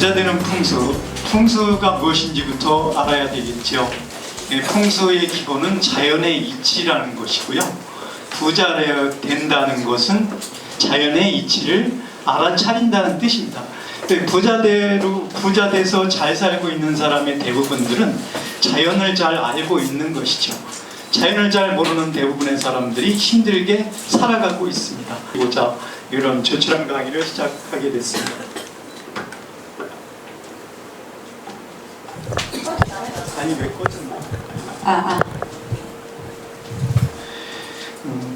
부자 되는 풍수, 풍수가 무엇인지부터 알아야 되겠죠. 풍수의 기본은 자연의 이치라는 것이고요. 부자 된다는 것은 자연의 이치를 알아차린다는 뜻입니다. 부자 돼서 잘 살고 있는 사람의 대부분들은 자연을 잘 알고 있는 것이죠. 자연을 잘 모르는 대부분의 사람들이 힘들게 살아가고 있습니다. 자, 이런 조촐한 강의를 시작하게 됐습니다. 아니, 왜 꺼졌나?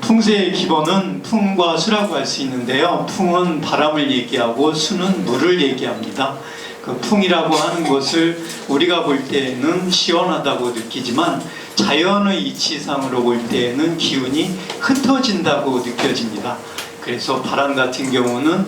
풍수의 기본은 풍과 수라고 할 수 있는데요. 풍은 바람을 얘기하고 수는 물을 얘기합니다. 그 풍이라고 하는 것을 우리가 볼 때는 시원하다고 느끼지만 자연의 이치상으로 볼 때는 기운이 흩어진다고 느껴집니다. 그래서 바람 같은 경우는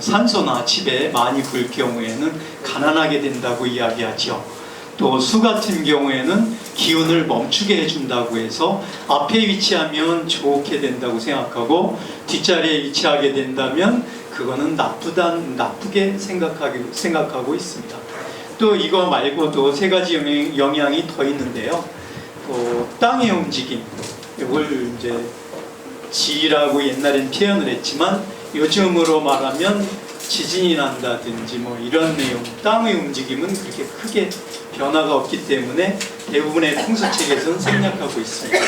산소나 집에 많이 불 경우에는 가난하게 된다고 이야기하죠. 또 수 같은 경우에는 기운을 멈추게 해준다고 해서 앞에 위치하면 좋게 된다고 생각하고 뒷자리에 위치하게 된다면 그거는 나쁘게 생각하고 있습니다. 또 이거 말고도 세 가지 영향이 더 있는데요. 또 땅의 움직임, 이걸 이제 지라고 옛날엔 표현을 했지만 요즘으로 말하면 지진이 난다든지 뭐 이런 내용, 땅의 움직임은 그렇게 크게 변화가 없기 때문에 대부분의 풍수책에서는 생략하고 있습니다.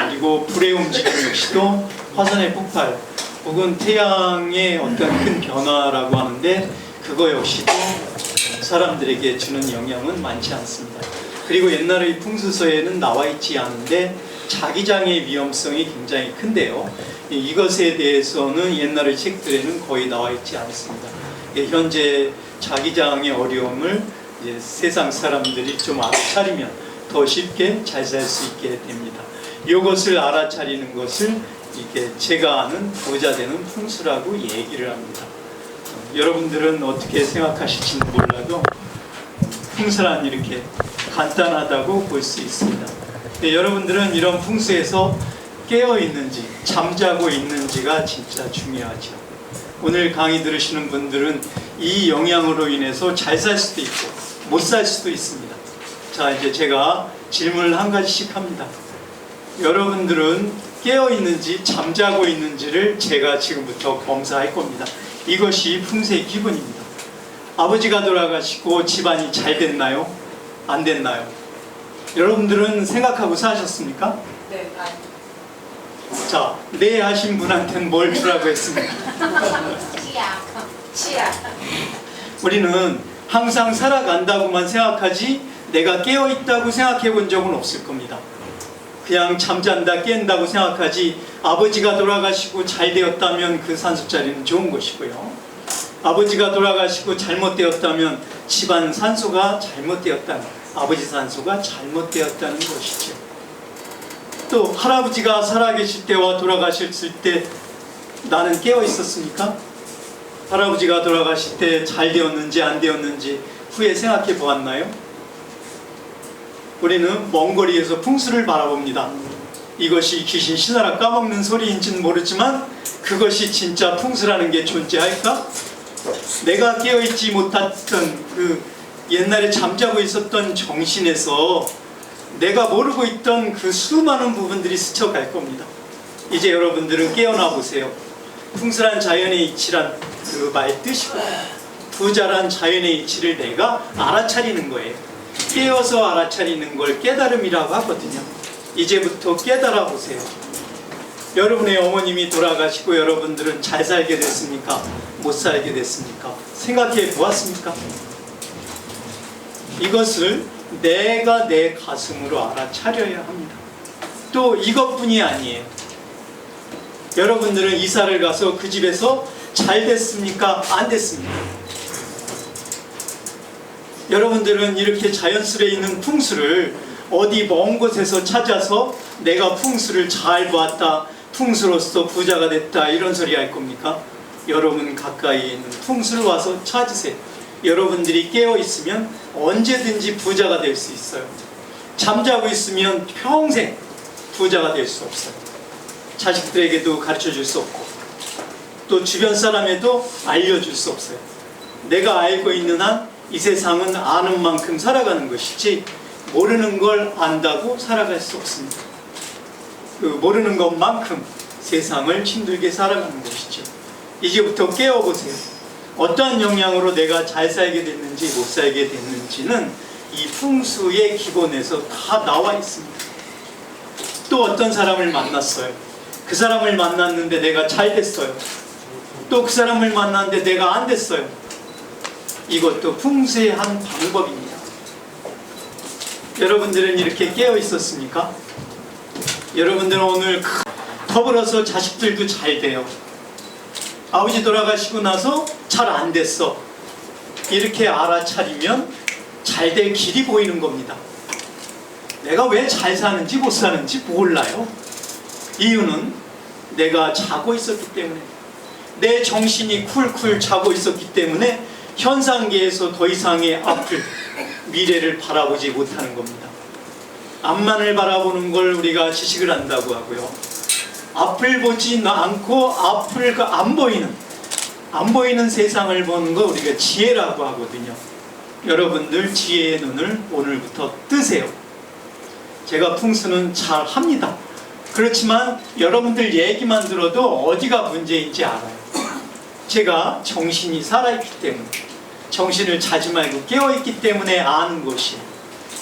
그리고 불의 움직임 역시도 화산의 폭발 혹은 태양의 어떤 큰 변화라고 하는데 그거 역시도 사람들에게 주는 영향은 많지 않습니다. 그리고 옛날의 풍수서에는 나와 있지 않은데 자기장의 위험성이 굉장히 큰데요. 이것에 대해서는 옛날의 책들에는 거의 나와 있지 않습니다. 현재 자기장의 어려움을 세상 사람들이 좀 알아차리면 더 쉽게 잘 살 수 있게 됩니다. 이것을 알아차리는 것을 이게 제가 아는 부자 되는 풍수라고 얘기를 합니다. 여러분들은 어떻게 생각하실지는 몰라도 풍수란 이렇게 간단하다고 볼 수 있습니다. 여러분들은 이런 풍수에서 깨어 있는지 잠자고 있는지가 진짜 중요하죠. 오늘 강의 들으시는 분들은 이 영향으로 인해서 잘 살 수도 있고 못 살 수도 있습니다. 자, 이제 제가 질문을 한 가지씩 합니다. 여러분들은 깨어 있는지 잠자고 있는지를 제가 지금부터 검사할 겁니다. 이것이 풍수의 기본입니다. 아버지가 돌아가시고 집안이 잘 됐나요? 안 됐나요? 여러분들은 생각하고 사셨습니까? 네, 자, 네 하신 분한테는 뭘 주라고 했습니까? 치약. 우리는 항상 살아간다고만 생각하지 내가 깨어있다고 생각해 본 적은 없을 겁니다. 그냥 잠잔다 깬다고 생각하지 아버지가 돌아가시고 잘 되었다면 그 산소자리는 좋은 것이고요. 아버지가 돌아가시고 잘못되었다면 집안 산소가 잘못되었다는, 아버지 산소가 잘못되었다는 것이죠. 또 할아버지가 살아계실 때와 돌아가셨을 때 나는 깨어 있었습니까? 할아버지가 돌아가실 때 잘 되었는지 안 되었는지 후에 생각해 보았나요? 우리는 먼 거리에서 풍수를 바라봅니다. 이것이 귀신 신하라 까먹는 소리인지는 모르지만 그것이 진짜 풍수라는 게 존재할까? 내가 깨어있지 못했던 그 옛날에 잠자고 있었던 정신에서 내가 모르고 있던 그 수많은 부분들이 스쳐갈 겁니다. 이제 여러분들은 깨어나 보세요. 풍수란 자연의 이치란 그 말 뜻이고 부자란 자연의 이치를 내가 알아차리는 거예요. 깨어서 알아차리는 걸 깨달음이라고 하거든요. 이제부터 깨달아 보세요. 여러분의 어머님이 돌아가시고 여러분들은 잘 살게 됐습니까? 못 살게 됐습니까? 생각해 보았습니까? 이것을 내가 내 가슴으로 알아차려야 합니다. 또 이것뿐이 아니에요. 여러분들은 이사를 가서 그 집에서 잘 됐습니까? 안 됐습니까? 여러분들은 이렇게 자연스레 있는 풍수를 어디 먼 곳에서 찾아서 내가 풍수를 잘 보았다, 풍수로서 부자가 됐다 이런 소리 할 겁니까? 여러분 가까이에 있는 풍수를 와서 찾으세요. 여러분들이 깨어 있으면 언제든지 부자가 될 수 있어요. 잠자고 있으면 평생 부자가 될 수 없어요. 자식들에게도 가르쳐 줄 수 없고 또 주변 사람에도 알려줄 수 없어요. 내가 알고 있는 한 이 세상은 아는 만큼 살아가는 것이지 모르는 걸 안다고 살아갈 수 없습니다. 그 모르는 것만큼 세상을 힘들게 살아가는 것이죠. 이제부터 깨어보세요. 어떠한 영향으로 내가 잘 살게 됐는지 못 살게 됐는지는 이 풍수의 기본에서 다 나와 있습니다. 또 어떤 사람을 만났어요. 그 사람을 만났는데 내가 잘 됐어요. 또 그 사람을 만났는데 내가 안 됐어요. 이것도 풍수의 한 방법입니다. 여러분들은 이렇게 깨어 있었습니까? 여러분들은 오늘 더불어서 자식들도 잘 돼요. 아버지 돌아가시고 나서 잘 안 됐어. 이렇게 알아차리면 잘 될 길이 보이는 겁니다. 내가 왜 잘 사는지 못 사는지 몰라요. 이유는 내가 자고 있었기 때문에, 내 정신이 쿨쿨 자고 있었기 때문에 현상계에서 더 이상의 앞을, 미래를 바라보지 못하는 겁니다. 앞만을 바라보는 걸 우리가 지식을 한다고 하고요. 앞을 보지 않고 앞을 안 보이는 세상을 보는 거 우리가 지혜라고 하거든요. 여러분들 지혜의 눈을 오늘부터 뜨세요. 제가 풍수는 잘 합니다. 그렇지만 여러분들 얘기만 들어도 어디가 문제인지 알아요. 제가 정신이 살아있기 때문에, 정신을 자지 말고 깨어있기 때문에 아는 것이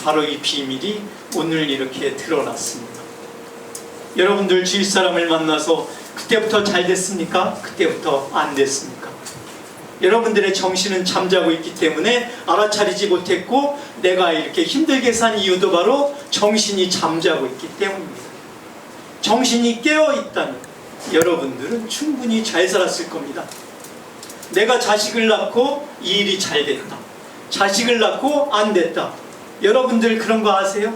바로 이 비밀이 오늘 이렇게 드러났습니다. 여러분들 주위 사람을 만나서 그때부터 잘 됐습니까? 그때부터 안 됐습니까? 여러분들의 정신은 잠자고 있기 때문에 알아차리지 못했고, 내가 이렇게 힘들게 산 이유도 바로 정신이 잠자고 있기 때문입니다. 정신이 깨어있다면 여러분들은 충분히 잘 살았을 겁니다. 내가 자식을 낳고 이 일이 잘 됐다, 자식을 낳고 안 됐다. 여러분들 그런 거 아세요?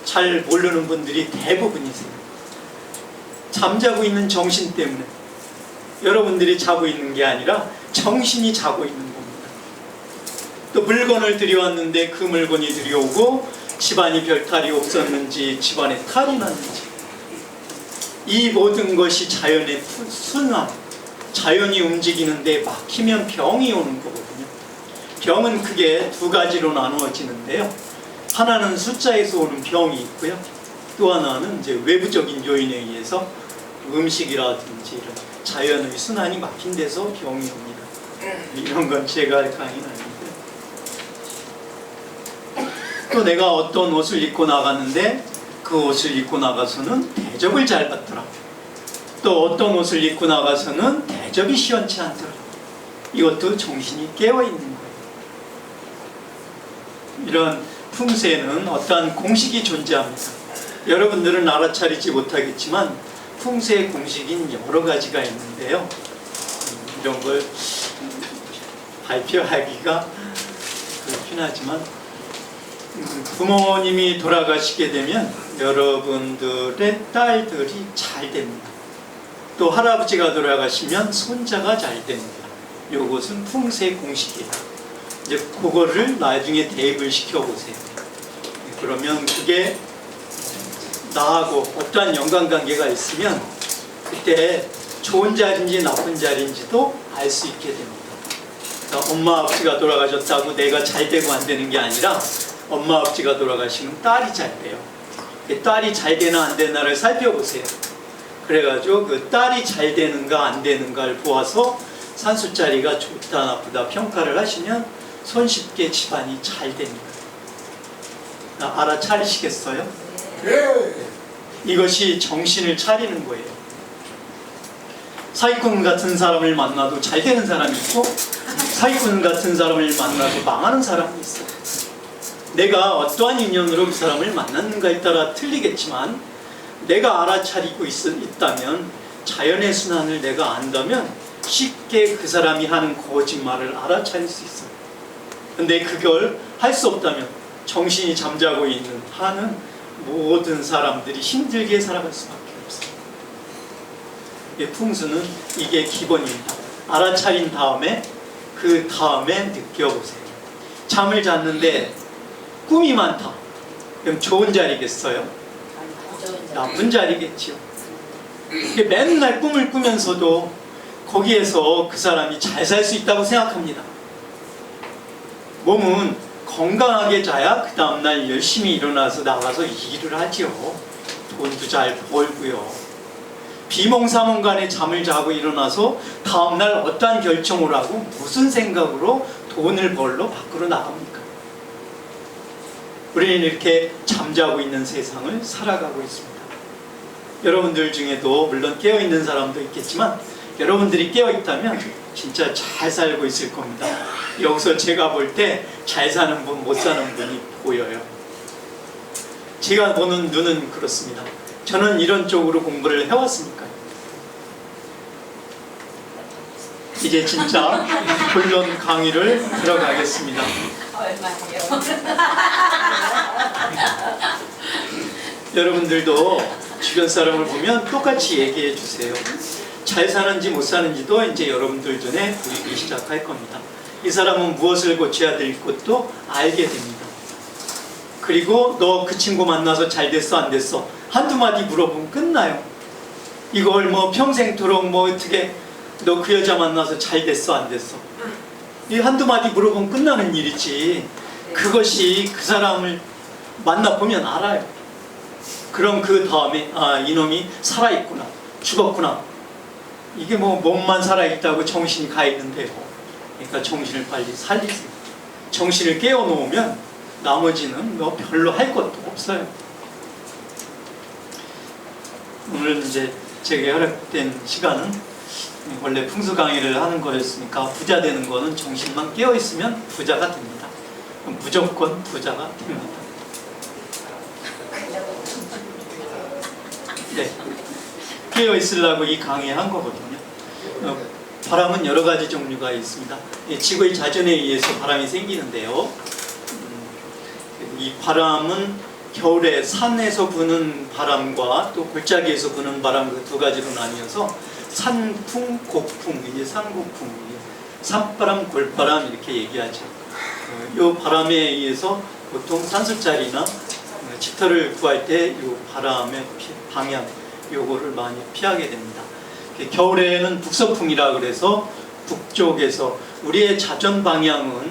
잘 모르는 분들이 대부분이세요. 잠자고 있는 정신 때문에. 여러분들이 자고 있는 게 아니라 정신이 자고 있는 겁니다. 또 물건을 들여왔는데 그 물건이 들여오고 집안이 별탈이 없었는지 집안에 탈이 났는지, 이 모든 것이 자연의 순환, 자연이 움직이는데 막히면 병이 오는 거거든요. 병은 크게 두 가지로 나누어지는데요. 하나는 숫자에서 오는 병이 있고요. 또 하나는 이제 외부적인 요인에 의해서 음식이라든지 이런 자연의 순환이 막힌 데서 병이 옵니다. 이런 건 제가 할 강의는 아닌데, 또 내가 어떤 옷을 입고 나갔는데 그 옷을 입고 나가서는 대접을 잘 받더라. 또 어떤 옷을 입고 나가서는 대접이 시원치 않더라. 이것도 정신이 깨어있는 거예요. 이런 풍수에는 어떠한 공식이 존재합니다. 여러분들은 알아차리지 못하겠지만 풍수의 공식인 여러 가지가 있는데요. 이런 걸 발표하기가 그렇긴 하지만, 부모님이 돌아가시게 되면 여러분들의 딸들이 잘 됩니다. 또 할아버지가 돌아가시면 손자가 잘 됩니다. 이것은 풍수의 공식이에요. 이제 그거를 나중에 대입을 시켜보세요. 그러면 그게 나하고 어떠한 연관관계가 있으면 그때 좋은 자리인지 나쁜 자리인지도 알 수 있게 됩니다. 그러니까 엄마 아버지가 돌아가셨다고 내가 잘 되고 안 되는 게 아니라, 엄마 아버지가 돌아가시면 딸이 잘 돼요. 딸이 잘 되나 안 되나를 살펴보세요. 그래가지고 그 딸이 잘 되는가 안 되는가를 보아서 산수자리가 좋다 나쁘다 평가를 하시면 손쉽게 집안이 잘 됩니다. 알아차리시겠어요? 네. 이것이 정신을 차리는 거예요. 사기꾼 같은 사람을 만나도 잘 되는 사람이 있고, 사기꾼 같은 사람을 만나도 망하는 사람이 있어요. 내가 어떠한 인연으로 그 사람을 만났는가에 따라 틀리겠지만, 내가 알아차리고 있다면, 자연의 순환을 내가 안다면 쉽게 그 사람이 하는 거짓말을 알아차릴 수 있어요. 근데 그걸 할 수 없다면, 정신이 잠자고 있는 한은 모든 사람들이 힘들게 살아갈 수밖에 없어요. 풍수는 이게 기본입니다. 알아차린 다음에 그 다음에 느껴보세요. 잠을 잤는데 꿈이 많다. 그럼 좋은 자리겠어요? 나쁜 자리겠지요. 맨날 꿈을 꾸면서도 거기에서 그 사람이 잘 살 수 있다고 생각합니다. 몸은 건강하게 자야 그 다음날 열심히 일어나서 나가서 일을 하지요. 돈도 잘 벌고요. 비몽사몽간에 잠을 자고 일어나서 다음날 어떠한 결정을 하고 무슨 생각으로 돈을 벌러 밖으로 나갑니까? 우리는 이렇게 잠자고 있는 세상을 살아가고 있습니다. 여러분들 중에도 물론 깨어있는 사람도 있겠지만 여러분들이 깨어있다면 진짜 잘 살고 있을 겁니다. 여기서 제가 볼 때 잘 사는 분, 못 사는 분이 보여요. 제가 보는 눈은 그렇습니다. 저는 이런 쪽으로 공부를 해왔으니까요. 이제 진짜 본론 강의를 들어가겠습니다. 얼마예요? 여러분들도 주변 사람을 보면 똑같이 얘기해 주세요. 잘 사는지 못 사는지도 이제 여러분들 눈에 보이기 시작할 겁니다. 이 사람은 무엇을 고쳐야 될 것도 알게 됩니다. 그리고 너 그 친구 만나서 잘 됐어 안 됐어 한두 마디 물어보면 끝나요. 이걸 뭐 평생토록 뭐 어떻게 너 그 여자 만나서 잘 됐어 안 됐어 이 한두 마디 물어보면 끝나는 일이지. 그것이 그 사람을 만나보면 알아요. 그럼 그 다음에 아 이놈이 살아있구나 죽었구나 이게 뭐 몸만 살아있다고 정신이 가 있는데요. 그러니까 정신을 빨리 살리세요. 정신을 깨워놓으면 나머지는 뭐 별로 할 것도 없어요. 오늘 이제 제가 허락된 시간은 원래 풍수 강의를 하는 거였으니까 부자 되는 거는 정신만 깨어있으면 부자가 됩니다. 무조건 부자가 됩니다. 네, 깨어있으려고 이 강의 한 거거든요. 바람은 여러 가지 종류가 있습니다. 지구의 자전에 의해서 바람이 생기는데요. 이 바람은 겨울에 산에서 부는 바람과 또 골짜기에서 부는 바람 그 두 가지로 나뉘어서 산풍, 곡풍, 이제 산곡풍, 산바람, 골바람 이렇게 얘기하죠. 이 바람에 의해서 보통 산술자리나 집터를 구할 때 이 바람의 방향 요거를 많이 피하게 됩니다. 겨울에는 북서풍이라 그래서 북쪽에서 우리의 자전 방향은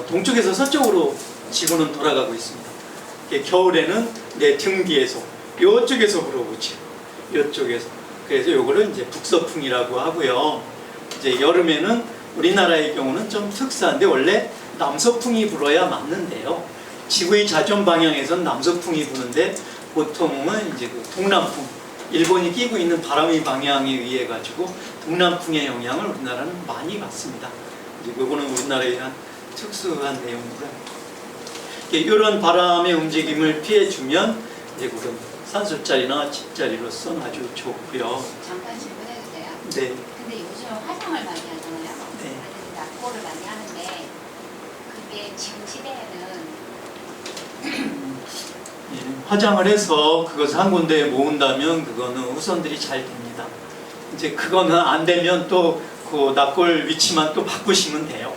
동쪽에서 서쪽으로 지구는 돌아가고 있습니다. 겨울에는 내 등 뒤에서 이쪽에서 불어오죠. 이쪽에서. 그래서 요거를 이제 북서풍이라고 하고요. 이제 여름에는 우리나라의 경우는 좀 특수한데 원래 남서풍이 불어야 맞는데요. 지구의 자전 방향에서는 남서풍이 부는데 보통은 이제 그 동남풍 일본이 끼고 있는 바람의 방향에 의해 가지고 동남풍의 영향을 우리나라는 많이 받습니다. 이제 이거는 우리나라의 한 특수한 내용이고요. 이런 바람의 움직임을 피해주면 이제 그런 산술자리나 집자리로서는 아주 좋고요. 잠깐 질문해도 돼요? 네. 근데 요즘 화장을 많이 하잖아요. 네. 낙고를 많이 하는데 그게 지금 시대에는 화장을 해서 그것을 한 군데에 모은다면 그거는 후손들이 잘 됩니다. 이제 그거는 안 되면 또 그 납골 위치만 또 바꾸시면 돼요.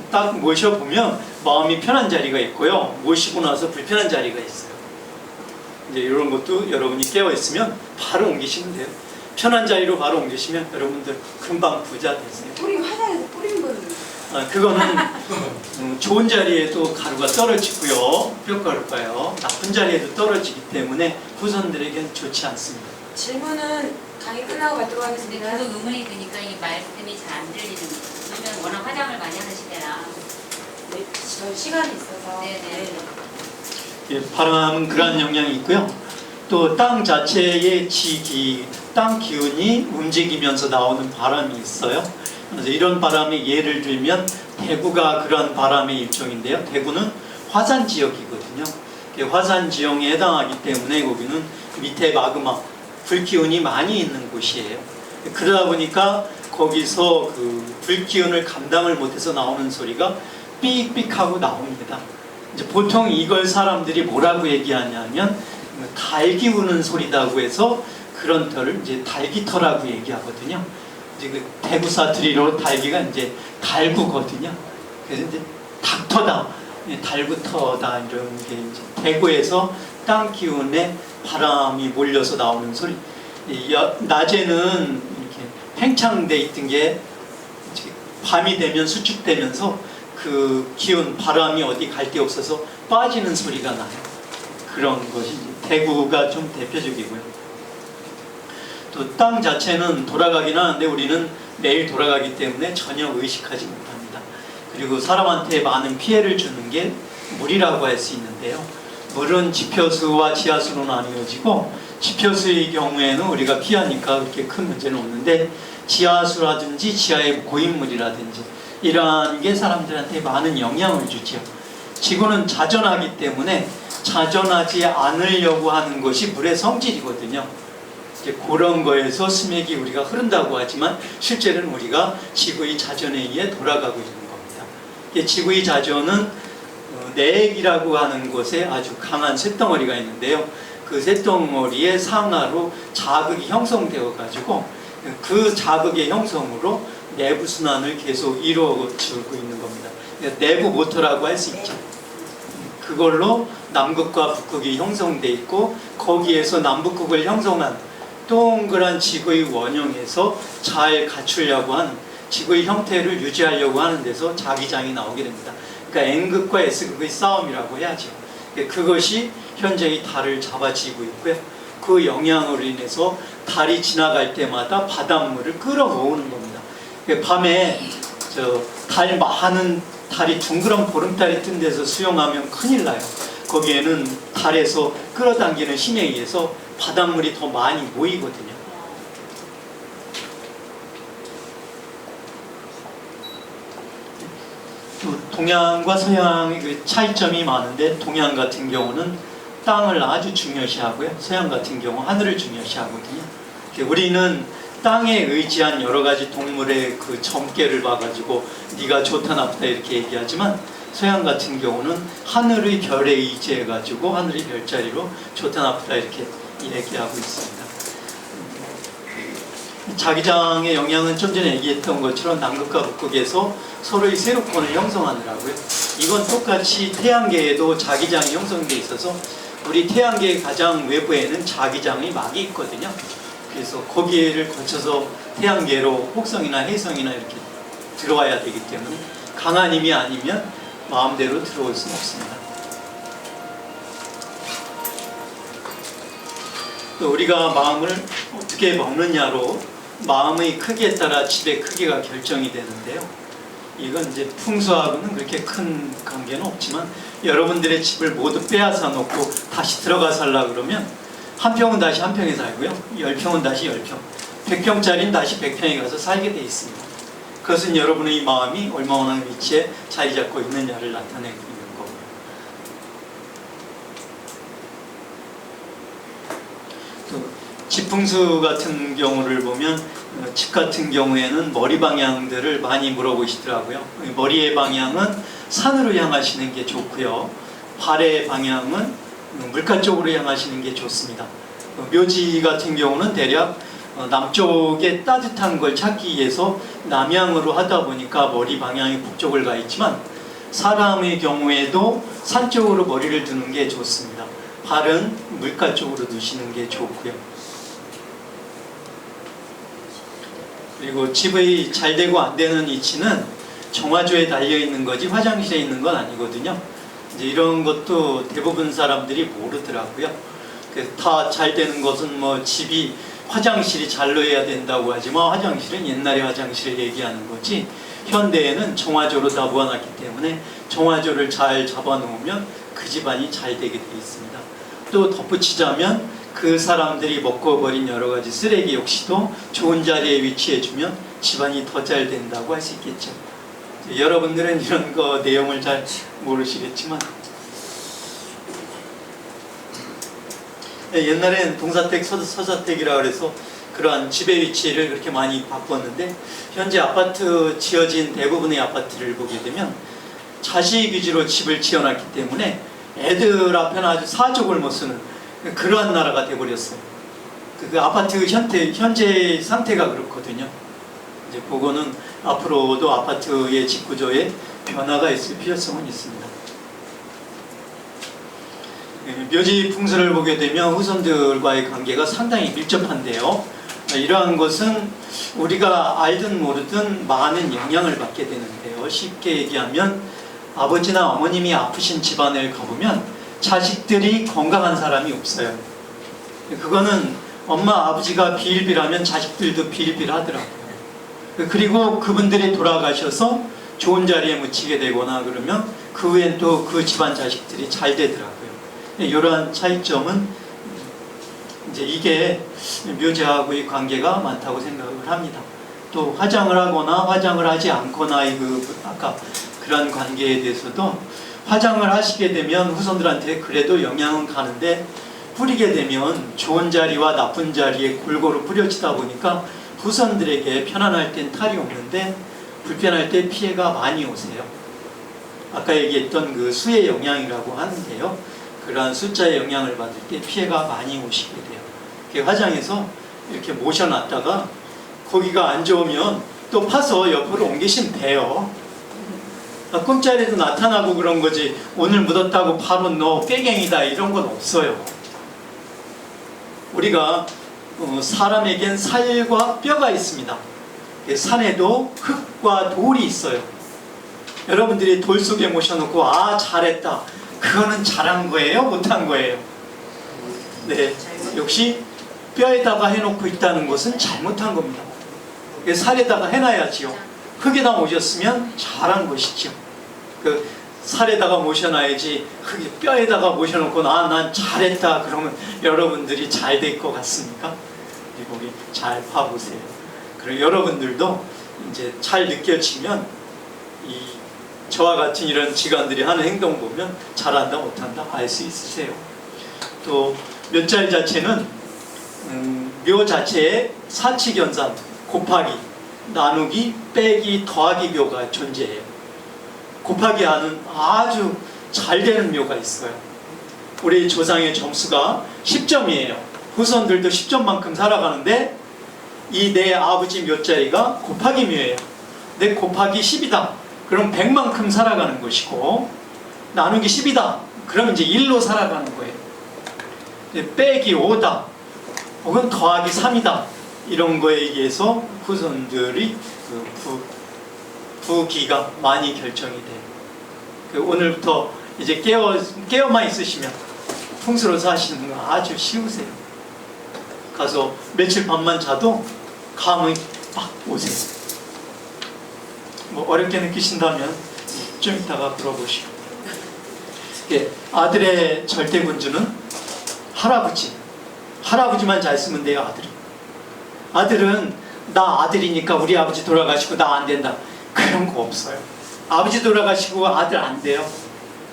딱 모셔보면 마음이 편한 자리가 있고요. 모시고 나서 불편한 자리가 있어요. 이제 이런 것도 여러분이 깨어있으면 바로 옮기시면 돼요. 편한 자리로 바로 옮기시면 여러분들 금방 부자 되세요. 뿌리 화장해서 뿌린 거는 그거는 좋은 자리에도 가루가 떨어지고요. 뼈가루가요. 나쁜 자리에도 떨어지기 때문에 후손들에겐 좋지 않습니다. 질문은 강의 끝나고 받도록 근데 하겠습니다. 계속 의문이 드니까 이 말씀이 잘 안 들리는 거예요. 왜냐면 워낙 화장을 많이 하는 시대라. 네, 저희 시간이 있어서. 네네. 예, 바람은 그러한 영향이 있고요. 또 땅 자체의 지기, 땅 기운이 움직이면서 나오는 바람이 있어요. 그래서 이런 바람의 예를 들면 대구가 그런 바람의 일종인데요. 대구는 화산 지역이거든요. 화산 지형에 해당하기 때문에 거기는 밑에 마그마, 불기운이 많이 있는 곳이에요. 그러다 보니까 거기서 그 불기운을 감당을 못해서 나오는 소리가 삑삑하고 나옵니다. 이제 보통 이걸 사람들이 뭐라고 얘기하냐면 달기 우는 소리라고 해서 그런 터를 이제 달기터라고 얘기하거든요. 이제 그 대구 사투리로 달기가 이제 달구거든요. 그래서 이제 닥터다, 달구터다 이런 게 이제 대구에서 땅 기운에 바람이 몰려서 나오는 소리. 낮에는 이렇게 팽창돼 있던 게 밤이 되면 수축되면서 그 기운, 바람이 어디 갈 데 없어서 빠지는 소리가 나요. 그런 것이 대구가 좀 대표적이고요. 또 땅 자체는 돌아가긴 하는데 우리는 매일 돌아가기 때문에 전혀 의식하지 못합니다. 그리고 사람한테 많은 피해를 주는 게 물이라고 할 수 있는데요. 물은 지표수와 지하수로 나뉘어지고, 지표수의 경우에는 우리가 피하니까 그렇게 큰 문제는 없는데, 지하수라든지 지하의 고인물이라든지 이러한 게 사람들한테 많은 영향을 주죠. 지구는 자전하기 때문에 자전하지 않으려고 하는 것이 물의 성질이거든요. 이제 그런 거에서 스맥이 우리가 흐른다고 하지만 실제로는 우리가 지구의 자전에 의해 돌아가고 있는 겁니다. 지구의 자전은 내액이라고 하는 곳에 아주 강한 쇳덩어리가 있는데요. 그 쇳덩어리의 상하로 자극이 형성되어 가지고 그 자극의 형성으로 내부 순환을 계속 이루어주고 있는 겁니다. 내부 모터라고 할 수 있죠. 그걸로 남극과 북극이 형성돼 있고, 거기에서 남북극을 형성한 동그란 지구의 원형에서 잘 갖추려고 하는, 지구의 형태를 유지하려고 하는 데서 자기장이 나오게 됩니다. 그러니까 N극과 S극의 싸움이라고 해야죠. 그것이 현재의 달을 잡아쥐고 있고요. 그 영향으로 인해서 달이 지나갈 때마다 바닷물을 끌어모으는 겁니다. 밤에 달 많은 달이 둥그런 보름달이 뜬 데서 수영하면 큰일 나요. 거기에는 달에서 끌어당기는 힘에 의해서 바닷물이 더 많이 모이거든요. 동양과 서양의 그 차이점이 많은데, 동양 같은 경우는 땅을 아주 중요시하고요. 서양 같은 경우 하늘을 중요시하거든요. 우리는 땅에 의지한 여러 가지 동물의 그 점괘를 봐가지고 네가 좋다 나쁘다 이렇게 얘기하지만, 서양 같은 경우는 하늘의 별에 의지해가지고 하늘의 별자리로 좋다 나쁘다 이렇게 얘기하고 있습니다. 자기장의 영향은 좀 전에 얘기했던 것처럼 남극과 북극에서 서로의 세로권을 형성하느라고요. 이건 똑같이 태양계에도 자기장이 형성돼 있어서 우리 태양계의 가장 외부에는 자기장의 막이 있거든요. 그래서 거기를 거쳐서 태양계로 혹성이나 해성이나 이렇게 들어와야 되기 때문에 강한 힘이 아니면 마음대로 들어올 수는 없습니다. 또 우리가 마음을 어떻게 먹느냐로 마음의 크기에 따라 집의 크기가 결정이 되는데요. 이건 이제 풍수하고는 그렇게 큰 관계는 없지만, 여러분들의 집을 모두 빼앗아 놓고 다시 들어가 살라 그러면 한 평은 다시 한 평에 살고요, 10평은 다시 10평, 100평짜리는 다시 100평에 가서 살게 돼 있습니다. 그것은 여러분의 마음이 얼마나 위치에 자리 잡고 있느냐를 나타내고 있는 거고요. 또 지풍수 같은 경우를 보면, 집 같은 경우에는 머리 방향들을 많이 물어보시더라고요. 머리의 방향은 산으로 향하시는 게 좋고요, 발의 방향은 물가 쪽으로 향하시는 게 좋습니다. 묘지 같은 경우는 대략 남쪽에 따뜻한 걸 찾기 위해서 남향으로 하다 보니까 머리 방향이 북쪽을 가 있지만, 사람의 경우에도 산 쪽으로 머리를 두는 게 좋습니다. 발은 물가 쪽으로 두시는 게 좋고요. 그리고 집의 잘 되고 안 되는 위치는 정화조에 달려 있는 거지 화장실에 있는 건 아니거든요. 이제 이런 것도 대부분 사람들이 모르더라고요. 다 잘 되는 것은 뭐 집이 화장실이 잘 놓여야 된다고 하지만, 화장실은 옛날의 화장실을 얘기하는 거지, 현대에는 정화조로 다 모아놨기 때문에 정화조를 잘 잡아놓으면 그 집안이 잘 되게 되어 있습니다. 또 덧붙이자면, 그 사람들이 먹고 버린 여러 가지 쓰레기 역시도 좋은 자리에 위치해주면 집안이 더 잘 된다고 할 수 있겠죠. 여러분들은 이런 거 내용을 잘 모르시겠지만, 옛날엔 동사택, 서사택이라 그래서 그러한 집의 위치를 그렇게 많이 바꿨는데, 현재 아파트 지어진 대부분의 아파트를 보게 되면 자식 위주로 집을 지어놨기 때문에 애들 앞에는 아주 사족을 못 쓰는 그러한 나라가 돼버렸어요. 그 아파트 현재 상태가 그렇거든요. 이제 그거는 앞으로도 아파트의 집 구조에 변화가 있을 필요성은 있습니다. 묘지 풍수를 보게 되면 후손들과의 관계가 상당히 밀접한데요. 이러한 것은 우리가 알든 모르든 많은 영향을 받게 되는데요. 쉽게 얘기하면 아버지나 어머님이 아프신 집안을 가보면 자식들이 건강한 사람이 없어요. 그거는 엄마 아버지가 비일비일하면 자식들도 비일비일하더라고요. 그리고 그분들이 돌아가셔서 좋은 자리에 묻히게 되거나 그러면 그 후엔 또 그 집안 자식들이 잘 되더라고요. 이러한 차이점은 이제 이게 묘제하고의 관계가 많다고 생각을 합니다. 또 화장을 하거나 화장을 하지 않거나의 아까 그런 관계에 대해서도 화장을 하시게 되면 후손들한테 그래도 영향은 가는데 뿌리게 되면 좋은 자리와 나쁜 자리에 골고루 뿌려지다 보니까 후손들에게 편안할 땐 탈이 없는데 불편할 때 피해가 많이 오세요. 아까 얘기했던 그 수의 영향이라고 하는데요. 그러한 숫자의 영향을 받을 때 피해가 많이 오시게 돼요. 화장해서 이렇게 모셔놨다가 거기가 안 좋으면 또 파서 옆으로 옮기시면 돼요. 꿈자리도 나타나고 그런 거지 오늘 묻었다고 바로 너 꾀갱이다 이런 건 없어요. 우리가 사람에겐 살과 뼈가 있습니다. 산에도 흙과 돌이 있어요. 여러분들이 돌 속에 모셔놓고 아 잘했다 그거는 잘한 거예요? 못한 거예요? 네, 역시 뼈에다가 해놓고 있다는 것은 잘못한 겁니다. 살에다가 해놔야지요. 흙에다 모셨으면 잘한 것이죠. 그 살에다가 모셔놔야지 흙에 뼈에다가 모셔놓고 아 난 잘했다 그러면 여러분들이 잘 될 것 같습니까? 거기 잘 봐보세요. 그리고 여러분들도 이제 잘 느껴지면 저와 같은 이런 직원들이 하는 행동 보면 잘한다 못한다 알 수 있으세요. 또 묘자리 자체는 묘 자체에 사치견산 곱하기 나누기 빼기 더하기 묘가 존재해요. 곱하기 하는 아주 잘 되는 묘가 있어요. 우리 조상의 점수가 10점이에요. 후손들도 10점만큼 살아가는데 이 내 아버지 묘자리가 곱하기 묘예요. 내 곱하기 10이다. 그럼 100만큼 살아가는 것이고 나누기 10이다. 그럼 이제 1로 살아가는 거예요. 빼기 5다. 혹은 더하기 3이다. 이런 거에 의해서 후손들이 부기가 많이 결정이 돼요. 오늘부터 이제 깨어만 있으시면 풍수로 사시는 건 아주 쉬우세요. 가서 며칠 밤만 자도 감이 막 오세요. 뭐 어렵게 느끼신다면 좀 이따가 물어보시고. 아들의 절대군주는 할아버지만 잘 쓰면 돼요. 아들은 나 아들이니까 우리 아버지 돌아가시고 나 안 된다 그런 거 없어요. 아버지 돌아가시고 아들 안 돼요.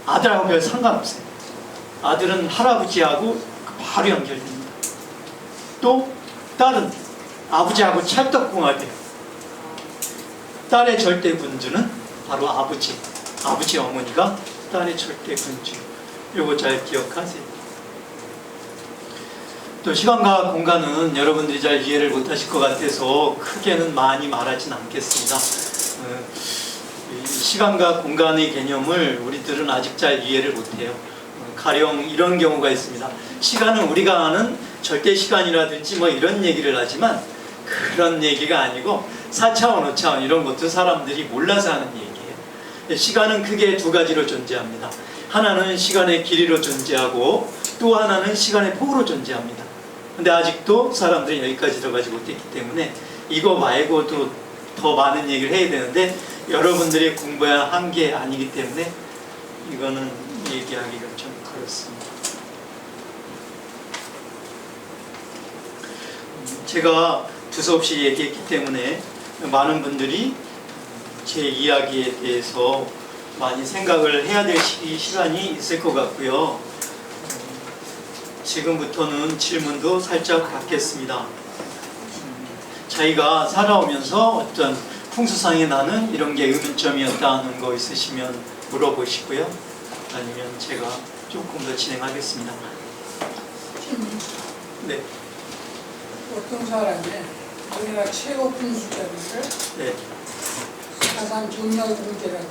아들하고 별 상관없어요. 아들은 할아버지하고 바로 연결됩니다. 또 딸은 아버지하고 찰떡궁합이에요. 딸의 절대군주는 바로 아버지 어머니가 딸의 절대군주. 요거 잘 기억하세요. 또 시간과 공간은 여러분들이 잘 이해를 못하실 것 같아서 크게는 많이 말하진 않겠습니다. 시간과 공간의 개념을 우리들은 아직 잘 이해를 못해요. 가령 이런 경우가 있습니다. 시간은 우리가 아는 절대 시간이라든지 뭐 이런 얘기를 하지만 그런 얘기가 아니고 4차원, 5차원 이런 것도 사람들이 몰라서 하는 얘기예요. 시간은 크게 두 가지로 존재합니다. 하나는 시간의 길이로 존재하고 또 하나는 시간의 폭으로 존재합니다. 근데 아직도 사람들이 여기까지 들어가지 못했기 때문에 이거 말고도 더 많은 얘기를 해야 되는데 여러분들이 공부해야 한 게 아니기 때문에 이거는 얘기하기가 좀 그렇습니다. 제가 두서없이 얘기했기 때문에 많은 분들이 제 이야기에 대해서 많이 생각을 해야 될 시간이 있을 것 같고요. 지금부터는 질문도 살짝 받겠습니다. 자기가 살아오면서 어떤 풍수상에 나는 이런 게 의문점이었다 하는 거 있으시면 물어보시고요. 아니면 제가 조금 더 진행하겠습니다. 네. 어떤 사람이 우리가 최고 풍수자들을 네. 사상 정렬 문제라고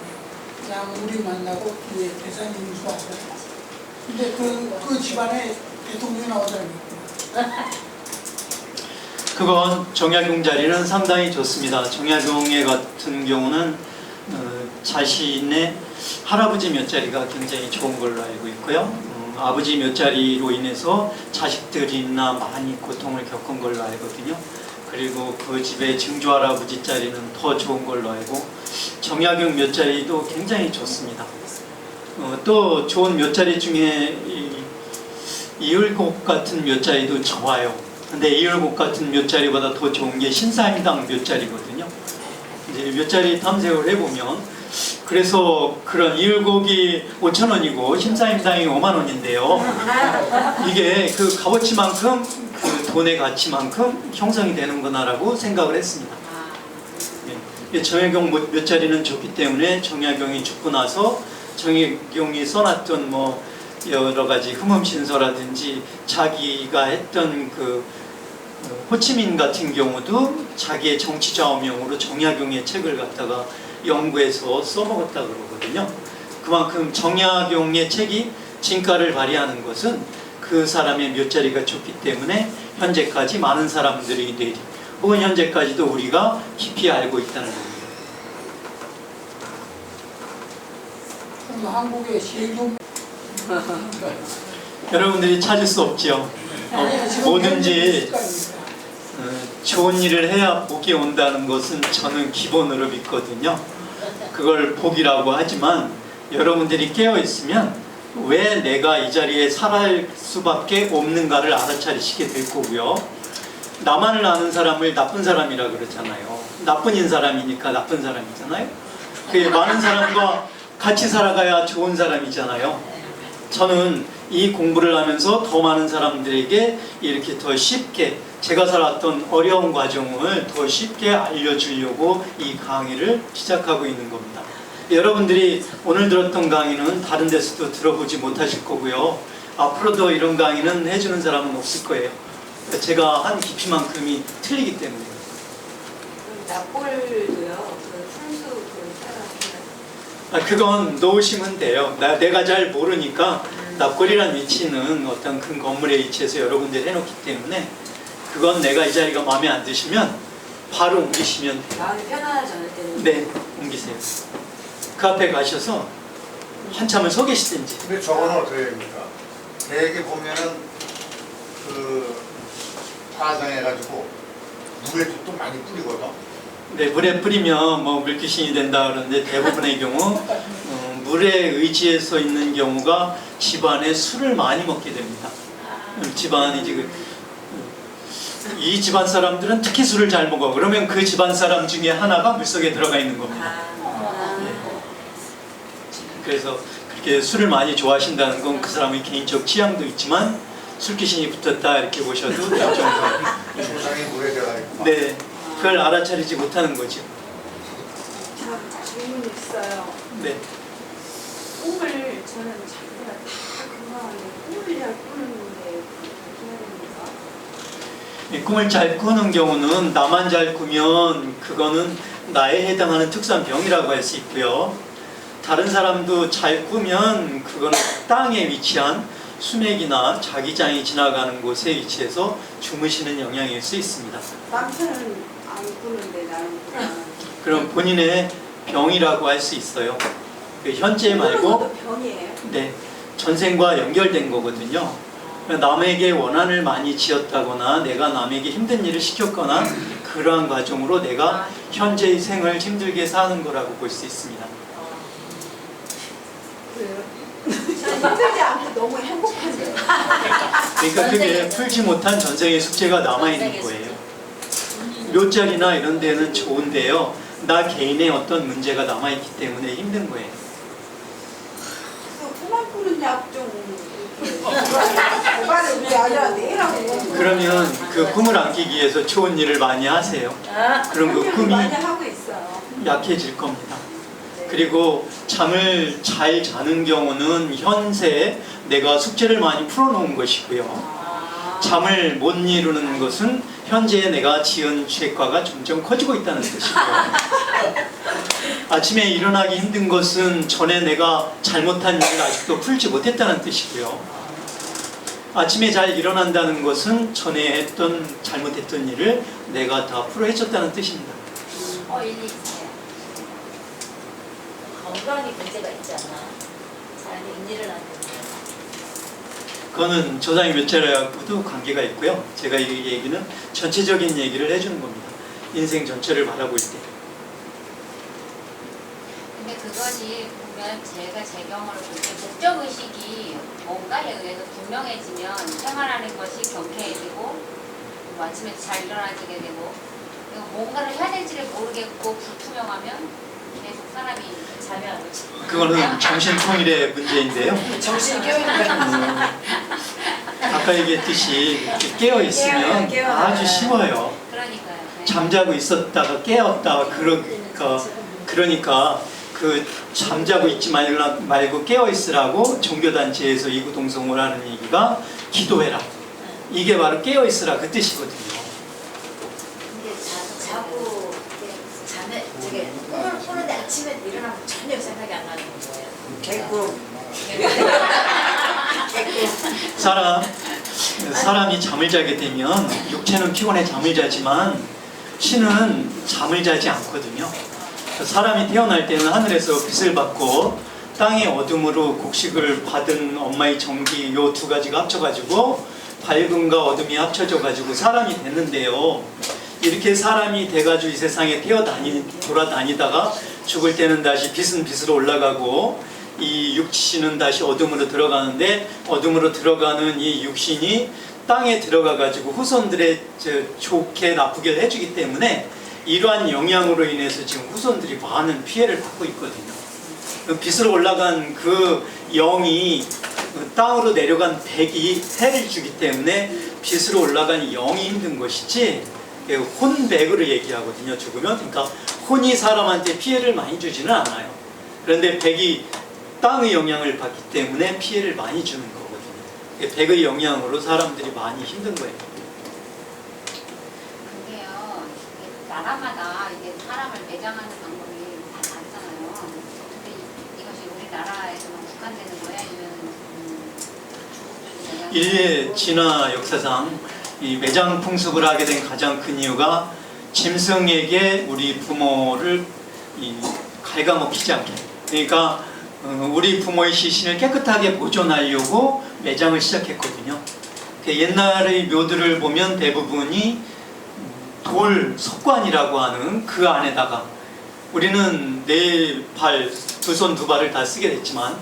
양우리 만나고 뒤에 대산 인수하잖아요. 근데 그 집안에 대통령이 나오더라고요. 그건 정약용 자리는 상당히 좋습니다. 정약용의 같은 경우는 자신의 할아버지 몇 자리가 굉장히 좋은 걸로 알고 있고요. 아버지 몇 자리로 인해서 자식들이나 많이 고통을 겪은 걸로 알거든요. 그리고 그 집의 증조 할아버지 자리는 더 좋은 걸로 알고 정약용 몇 자리도 굉장히 좋습니다. 또 좋은 몇 자리 중에 이율곡 같은 몇 자리도 좋아요. 근데 이율곡 같은 몇 자리보다 더 좋은 게 신사임당 몇 자리거든요. 이제 몇 자리 탐색을 해보면 그래서 그런 이율곡이 5,000원이고 신사임당이 5만 원인데요. 이게 그 값어치만큼 그 돈의 가치만큼 형성이 되는구나라고 생각을 했습니다. 예. 정약용 몇 자리는 좋기 때문에 정약용이 죽고 나서 정약용이 써놨던 뭐 여러 가지 흠음신서라든지 자기가 했던 그 호치민 같은 경우도 자기의 정치 좌우명으로 정약용의 책을 갖다가 연구해서 써먹었다 그러거든요. 그만큼 정약용의 책이 진가를 발휘하는 것은 그 사람의 몇 자리가 좋기 때문에 현재까지 많은 사람들이 내리 혹은 현재까지도 우리가 깊이 알고 있다는 겁니다. 그럼 한국의 세금 여러분들이 찾을 수 없죠. 뭐든지 좋은 일을 해야 복이 온다는 것은 저는 기본으로 믿거든요. 그걸 복이라고 하지만 여러분들이 깨어있으면 왜 내가 이 자리에 살아갈 수밖에 없는가를 알아차리시게 될 거고요. 나만을 아는 사람을 나쁜 사람이라 그러잖아요. 나쁜인 사람이니까 나쁜 사람이잖아요. 그 많은 사람과 같이 살아가야 좋은 사람이잖아요. 저는 이 공부를 하면서 더 많은 사람들에게 이렇게 더 쉽게 제가 살았던 어려운 과정을 더 쉽게 알려주려고 이 강의를 시작하고 있는 겁니다. 여러분들이 오늘 들었던 강의는 다른 데서도 들어보지 못하실 거고요. 앞으로도 이런 강의는 해주는 사람은 없을 거예요. 제가 한 깊이만큼이 틀리기 때문에. 납골도요. 그 순수 따라. 그건 놓으시면 돼요. 내가 잘 모르니까 납골이라는 위치는 어떤 큰 건물의 위치에서 여러분들이 해놓기 때문에 그건 내가 이 자리가 마음에 안 드시면 바로 옮기시면 돼요. 마음이 편안하지 않을 때는. 네, 옮기세요. 그 앞에 가셔서 한참을 서 계시든지. 근데 저거는 어떻게 됩니까? 대개 보면은 그 화장해가지고 물에 또 많이 뿌리거든. 네, 물에 뿌리면 뭐 물귀신이 된다 그러는데 대부분의 경우 물에 의지해서 있는 경우가 집안에 술을 많이 먹게 됩니다. 집안이 지금 이 집안 사람들은 특히 술을 잘 먹어. 그러면 그 집안 사람 중에 하나가 물속에 들어가 있는 겁니다. 그래서 그렇게 술을 많이 좋아하신다는 건 그 사람의 개인적 취향도 있지만 술귀신이 붙었다 이렇게 보셔도 될 정도입니다. 세상에 물에 들어가 있고. 네, 그걸 알아차리지 못하는 거죠. 자, 질문 있어요. 네. 꿈을 저는 자기가 다 건강한데 꿈을 잘 꾸는데 어떻게 해야 됩니까? 이 꿈을 잘 꾸는 경우는 나만 잘 꾸면 그거는 나에 해당하는 특수한 병이라고 할 수 있고요. 다른 사람도 잘 꾸면 그거는 땅에 위치한 수맥이나 자기장이 지나가는 곳에 위치해서 주무시는 영향일 수 있습니다. 남편은 안 꾸는데 나는 그럼 본인의 병이라고 할 수 있어요. 현재 말고 병이에요. 네, 전생과 연결된 거거든요. 남에게 원한을 많이 지었다거나 내가 남에게 힘든 일을 시켰거나 그러한 과정으로 내가 현재의 생을 힘들게 사는 거라고 볼 수 있습니다. 그래요? 저는 힘들지 않고 너무 행복한데. 그러니까 그게 풀지 못한 전생의 숙제가 남아있는 거예요. 묘자리나 이런 데는 좋은데요. 나 개인의 어떤 문제가 남아있기 때문에 힘든 거예요. 꿈을 꾸는 약좀 제발을 우리 아니라 내일 하고. 그러면 그 꿈을 안기기 위해서 좋은 일을 많이 하세요. 그럼 그 꿈이 많이 하고 있어요. 약해질 겁니다. 그리고 잠을 잘 자는 경우는 현세에 내가 숙제를 많이 풀어놓은 것이고요. 잠을 못 이루는 것은 현재에 내가 지은 죄과가 점점 커지고 있다는 뜻이고요. 아침에 일어나기 힘든 것은 전에 내가 잘못한 일을 아직도 풀지 못했다는 뜻이고요. 아침에 잘 일어난다는 것은 전에 했던 잘못했던 일을 내가 다 풀어헤쳤다는 뜻입니다. 일리 있어요. 건강에 문제가 있지 않나? 잘 인지를 안 되는. 그거는 조상의 묘체라고도 관계가 있고요. 제가 이 얘기는 전체적인 얘기를 해주는 겁니다. 인생 전체를 바라볼 때. 근데 그것이 보면 제가 제 경험을 볼 때 목적의식이 뭔가에 의해서 분명해지면 생활하는 것이 경쾌해지고 뭐 아침에 잘 일어나지게 되고 그리고 뭔가를 해야 될지를 모르겠고 불투명하면 계속 사람이 잠이 안 오지. 그거는 정신통일의 문제인데요. 정신이 깨어있는 거야. 아까 얘기했듯이 깨어있으면 아주 쉬워요. 그러니까요. 네. 잠자고 있었다가 깨었다가 그러니까 그 잠자고 있지 말고 깨어있으라고 종교단체에서 이구동성을 하는 얘기가 기도해라. 이게 바로 깨어있으라 그 뜻이거든요. 근데 자고 잠에 저게 꿈을 꾸는데 아침에 일어나면 전혀 생각이 안 나는 거예요. 개꿈. 사람이 잠을 자게 되면 육체는 피곤해 잠을 자지만 신은 잠을 자지 않거든요. 사람이 태어날 때는 하늘에서 빛을 받고 땅의 어둠으로 곡식을 받은 엄마의 정기 요 두 가지가 합쳐가지고 밝음과 어둠이 합쳐져가지고 사람이 됐는데요. 이렇게 사람이 돼가지고 이 세상에 돌아다니다가 죽을 때는 다시 빛은 빛으로 올라가고 이 육신은 다시 어둠으로 들어가는데 어둠으로 들어가는 이 육신이 땅에 들어가가지고 후손들의 좋게 나쁘게 해주기 때문에 이러한 영향으로 인해서 지금 후손들이 많은 피해를 받고 있거든요. 빛으로 올라간 그 영이 땅으로 내려간 백이 해를 주기 때문에 빛으로 올라간 영이 힘든 것이지 혼백으로 얘기하거든요. 죽으면 그러니까 혼이 사람한테 피해를 많이 주지는 않아요. 그런데 백이 땅의 영향을 받기 때문에 피해를 많이 주는 거거든요. 백의 영향으로 사람들이 많이 힘든 거예요. 근데요, 나라마다 이게 사람을 매장하는 방법이 다 다르잖아요. 근데 이것이 우리나라에서만 국한되는 거야? 아니면 인류의 진화 역사상 이 매장 풍습을 하게 된 가장 큰 이유가 짐승에게 우리 부모를 갉아먹히지 않게. 그러니까 우리 부모의 시신을 깨끗하게 보존하려고 매장을 시작했거든요. 옛날의 묘들을 보면 대부분이 돌 석관이라고 하는 그 안에다가 우리는 네 발, 두 손 두 발을 다 쓰게 됐지만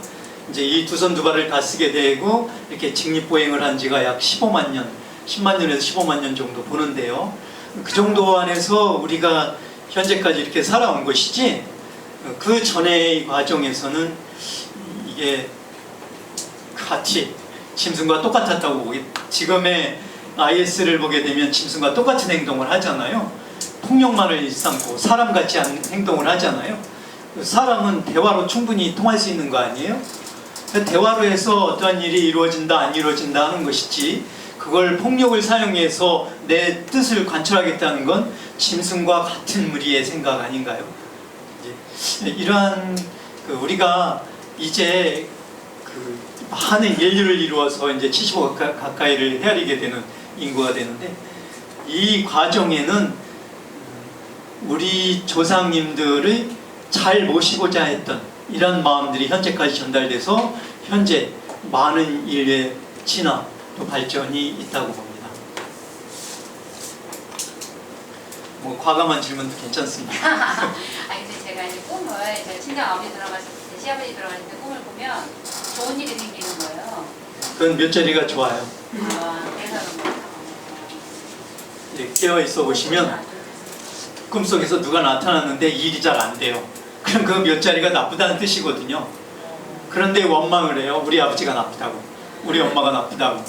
이제 이 두 손 두 발을 다 쓰게 되고 이렇게 직립보행을 한 지가 약 15만 년, 10만 년에서 15만 년 정도 보는데요. 그 정도 안에서 우리가 현재까지 이렇게 살아온 것이지 그 전의 과정에서는 이게 같이 짐승과 똑같았다고 보기. 지금의 IS를 보게 되면 짐승과 똑같은 행동을 하잖아요. 폭력만을 일삼고 사람같지 않은 행동을 하잖아요. 사람은 대화로 충분히 통할 수 있는 거 아니에요? 대화로 해서 어떠한 일이 이루어진다 안 이루어진다 하는 것이지 그걸 폭력을 사용해서 내 뜻을 관철하겠다는 건 짐승과 같은 무리의 생각 아닌가요? 이러한 우리가 이제 많은 인류를 이루어서 이제 75 가까이를 헤아리게 되는 인구가 되는데 이 과정에는 우리 조상님들을 잘 모시고자 했던 이런 마음들이 현재까지 전달돼서 현재 많은 인류의 진화 또 발전이 있다고 봅니다. 뭐 과감한 질문도 괜찮습니다. 아니 근데 제가 이제 꿈을 제가 친정 아버지 들어갔을 때 시아버지 들어갔을 때 꿈을 보면 좋은 일이 생기는 거예요. 그건 몇 자리가 좋아요. 그래서 깨어 있어 보시면 꿈속에서 누가 나타났는데 일이 잘 안 돼요. 그럼 그 몇 자리가 나쁘다는 뜻이거든요. 그런데 원망을 해요. 우리 아버지가 나쁘다고, 우리 엄마가 나쁘다고.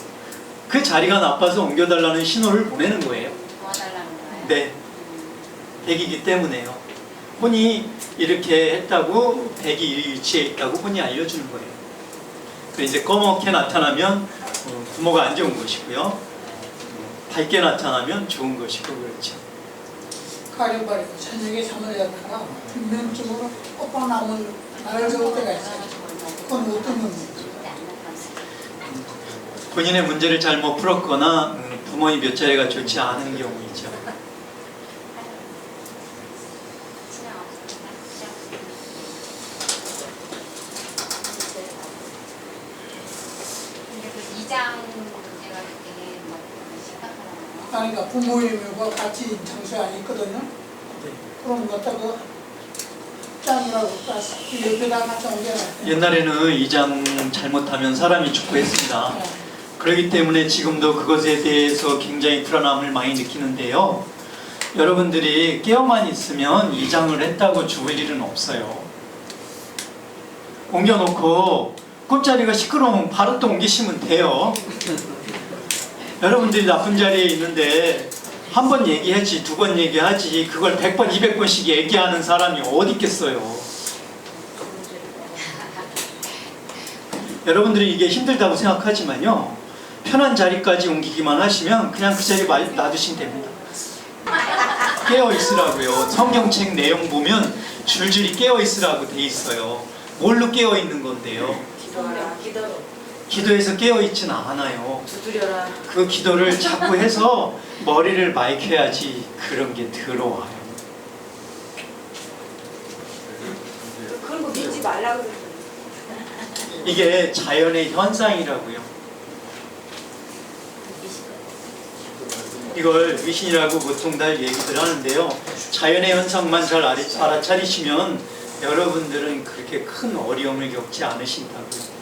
그 자리가 나빠서 옮겨달라는 신호를 보내는 거예요. 도와달라는 거예요. 네, 백이기 때문에요. 혼이 이렇게 했다고, 백이 이 위치에 있다고 혼이 알려주는 거예요. 이제 검게 나타나면 부모가 안 좋은 것이고요. 밝게 나타나면 좋은 것이고 그렇죠. 가령바리 저녁에 잠을 자다가 뒷면쪽으로 오빠 나오는 나를 적을 때가 있어요. 그건 어떤 건지. 본인의 문제를 잘못 풀었거나 부모님 몇 자리가 좋지 않은 경우이죠. 그냥 없습니다. 근데 그 이장 문제가 되게 너무 심각하잖아요. 그러니까 부모님과 같이 장소에 안 있거든요. 그럼 갖다가 짱이라고 딱 옆에다 갖다 옮겨놔요. 옛날에는 이장 잘못하면 사람이 죽고 했습니다. 그렇기 때문에 지금도 그것에 대해서 굉장히 불안함을 많이 느끼는데요. 여러분들이 깨어만 있으면 이장을 했다고 죽을 일은 없어요. 옮겨놓고 꿈자리가 시끄러우면 바로 또 옮기시면 돼요. 여러분들이 나쁜 자리에 있는데 한 번 얘기하지, 두 번 얘기하지, 그걸 100번, 200번씩 얘기하는 사람이 어디 있겠어요. 여러분들이 이게 힘들다고 생각하지만요, 편한 자리까지 옮기기만 하시면 그냥 그 자리에 놔두시면 됩니다. 깨어있으라고요. 성경책 내용 보면 줄줄이 깨어있으라고 돼 있어요. 뭘로 깨어있는 건데요? 기도하라. 기도로 기도해서 깨어있지는 않아요. 두드려라. 그 기도를 자꾸 해서 머리를 맑혀야지 그런 게 들어와요. 그런 거 믿지 말라고 그러죠. 이게 자연의 현상이라고요. 이걸 위신이라고 보통들 얘기들 하는데요. 자연의 현상만 잘 알아차리시면 여러분들은 그렇게 큰 어려움을 겪지 않으신다고요.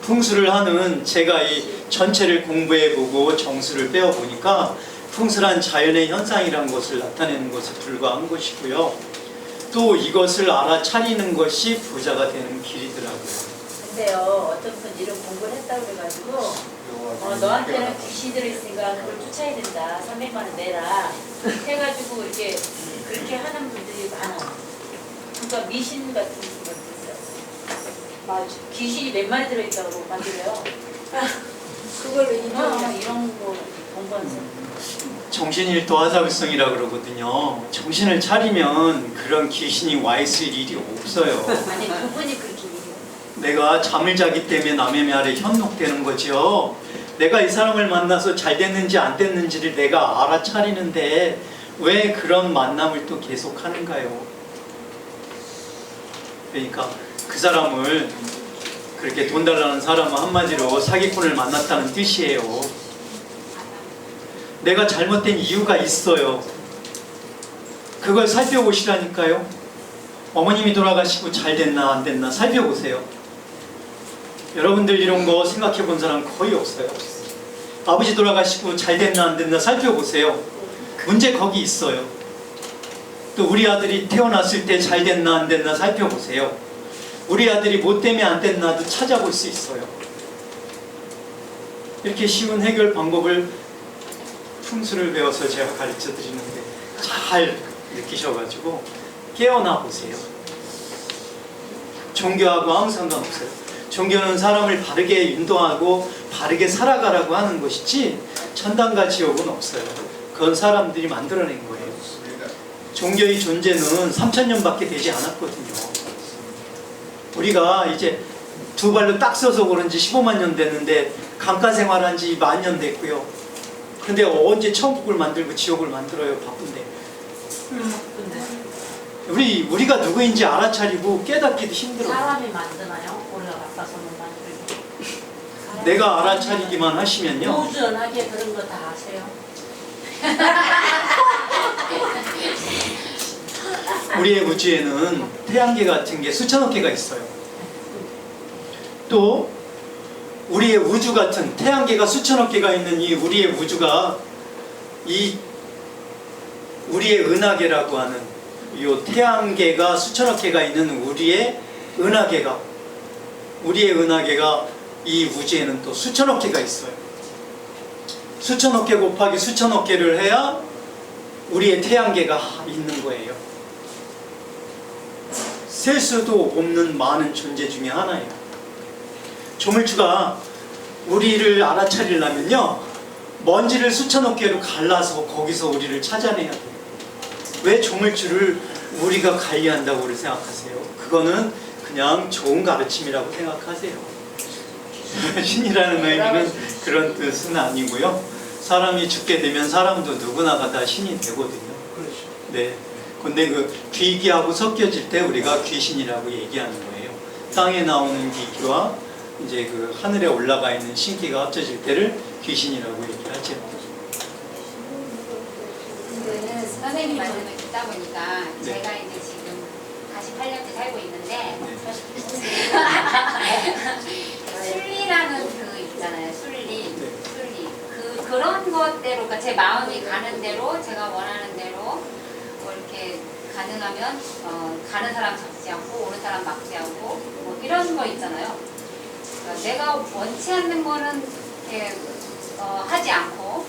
풍수를 하는 제가 이 전체를 공부해보고 정수를 빼어보니까 풍수란 자연의 현상이라는 것을 나타내는 것에 불과한 것이고요. 또 이것을 알아차리는 것이 부자가 되는 길이더라고요. 근데요, 어떤 분 이런 공부를 했다고 그래가지고 너한테는 귀신이 들어있으니까 그걸 쫓아야 된다. 300만 원 내라. 해가지고 이렇게 그렇게 하는 분들이 많아. 그러니까 미신 같은 것도 있어요. 맞아. 귀신이 몇 마리 들어있다고 만들어요. 그걸로 인정이랑 이런 거 공부하는 정신일도 화사불성이라고 그러거든요. 정신을 차리면 그런 귀신이 와 있을 일이 없어요. 아니 그분이 그렇게 내가 잠을 자기 때문에 남의 말에 현혹되는 거죠. 내가 이 사람을 만나서 잘 됐는지 안 됐는지를 내가 알아차리는데 왜 그런 만남을 또 계속하는가요? 그러니까 그 사람을 그렇게 돈 달라는 사람은 한마디로 사기꾼을 만났다는 뜻이에요. 내가 잘못된 이유가 있어요. 그걸 살펴보시라니까요. 어머님이 돌아가시고 잘 됐나 안 됐나 살펴보세요. 여러분들 이런 거 생각해 본 사람 거의 없어요. 아버지 돌아가시고 잘 됐나 안 됐나 살펴보세요. 문제 거기 있어요. 또 우리 아들이 태어났을 때 잘 됐나 안 됐나 살펴보세요. 우리 아들이 뭐 때문에 안 됐나도 찾아볼 수 있어요. 이렇게 쉬운 해결 방법을 풍수를 배워서 제가 가르쳐 드리는데 잘 느끼셔가지고 깨어나 보세요. 종교하고 아무 상관없어요. 종교는 사람을 바르게 인도하고 바르게 살아가라고 하는 것이지 천당과 지옥은 없어요. 그건 사람들이 만들어낸 거예요. 종교의 존재는 3000년밖에 되지 않았거든요. 우리가 이제 두 발로 딱 서서 그런지 15만 년 됐는데 강가 생활한 지 10,000년 됐고요. 근데 언제 천국을 만들고 지옥을 만들어요? 바쁜데. 우리가 누구인지 알아차리고 깨닫기도 힘들어요. 사람이 만드나요? 우리가 바빠서는 만들고. 내가 알아차리기만 하시면요. 꾸준하게 그런 거 다 아세요? 우리의 우주에는 태양계 같은 게 수천억 개가 있어요. 또 우리의 우주 같은 태양계가 수천억 개가 있는 이 우리의 우주가 이 우리의 은하계라고 하는 이 태양계가 수천억 개가 있는 우리의 은하계가 이 우주에는 또 수천억 개가 있어요. 수천억 개 곱하기 수천억 개를 해야 우리의 태양계가 있는 거예요. 셀 수도 없는 많은 존재 중에 하나예요. 조물주가 우리를 알아차리려면요, 먼지를 수천억 개로 갈라서 거기서 우리를 찾아내야 돼요. 왜 조물주를 우리가 관리한다고 생각하세요? 그거는 그냥 좋은 가르침이라고 생각하세요. 신이라는 의미는 그런 뜻은 아니고요. 사람이 죽게 되면 사람도 누구나가 다 신이 되거든요. 그렇죠. 네. 근데 그 귀기하고 섞여질 때 우리가 귀신이라고 얘기하는 거예요. 땅에 나오는 기기와 이제 그 하늘에 올라가 있는 신기가 합쳐질 때를 귀신이라고 얘기하죠. 그 선생님 말씀을 듣다 보니까 네. 제가 이제 지금 48년째 살고 있는데 순리라는 그 있잖아요. 순리. 네. 순리. 그런 것대로, 그러니까 제 마음이 가는 대로, 제가 원하는 대로 뭐 이렇게 가능하면 가는 사람 잡지 않고 오는 사람 막지 않고 뭐 이런 거 있잖아요. 그러니까 내가 원치 않는 거는 이렇게 하지 않고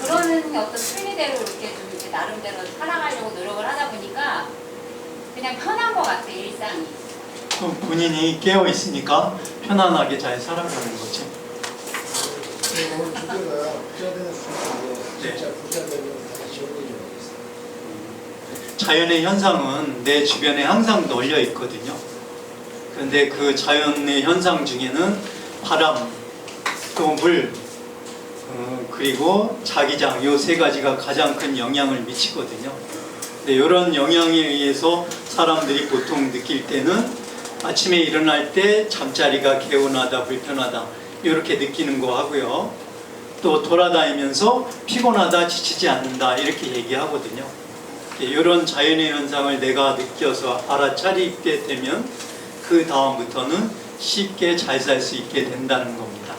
그러는 어떤 순리대로 이렇게 좀 이렇게 나름대로 살아가려고 노력을 하다 보니까 그냥 편한 것 같아, 일상이. 또 본인이 깨어 있으니까 편안하게 잘 살아가는 거죠. 오늘 주제가 부자 되는 순간에 네. 진짜 부자 되면 다시 좋은 일이 있어요. 자연의 현상은 내 주변에 항상 널려 있거든요. 그런데 그 자연의 현상 중에는 바람, 또 물, 그리고 자기장, 이 세 가지가 가장 큰 영향을 미치거든요. 근데 이런 영향에 의해서 사람들이 보통 느낄 때는 아침에 일어날 때 잠자리가 개운하다, 불편하다 이렇게 느끼는 거 하고요. 또 돌아다니면서 피곤하다, 지치지 않는다 이렇게 얘기하거든요. 이런 자연의 현상을 내가 느껴서 알아차리게 되면 그 다음부터는 쉽게 잘 살 수 있게 된다는 겁니다.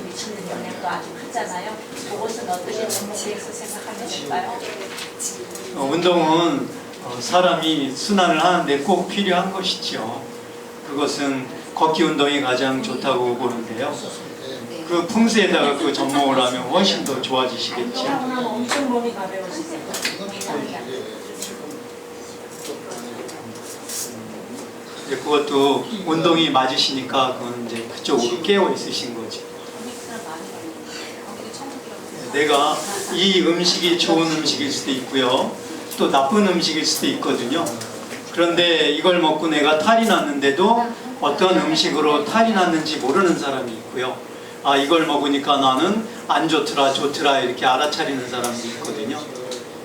미치는 영향도 아주 크잖아요. 그것은 어떻게 정치에서 생각하면 될까요? 운동은 사람이 순환을 하는데 꼭 필요한 것이죠. 그것은 걷기 운동이 가장 좋다고 보는데요. 네. 그 풍수에다가 그 접목을 하면 훨씬 더 좋아지시겠죠. 그러면 엄청 몸이 가벼워지세요. 이제 그것도 운동이 맞으시니까 그건 이제 그쪽으로 깨어 있으신 거지. 내가 이 음식이 좋은 음식일 수도 있고요. 또 나쁜 음식일 수도 있거든요. 그런데 이걸 먹고 내가 탈이 났는데도 어떤 음식으로 탈이 났는지 모르는 사람이 있고요. 아, 이걸 먹으니까 나는 안 좋더라, 좋더라 이렇게 알아차리는 사람도 있거든요.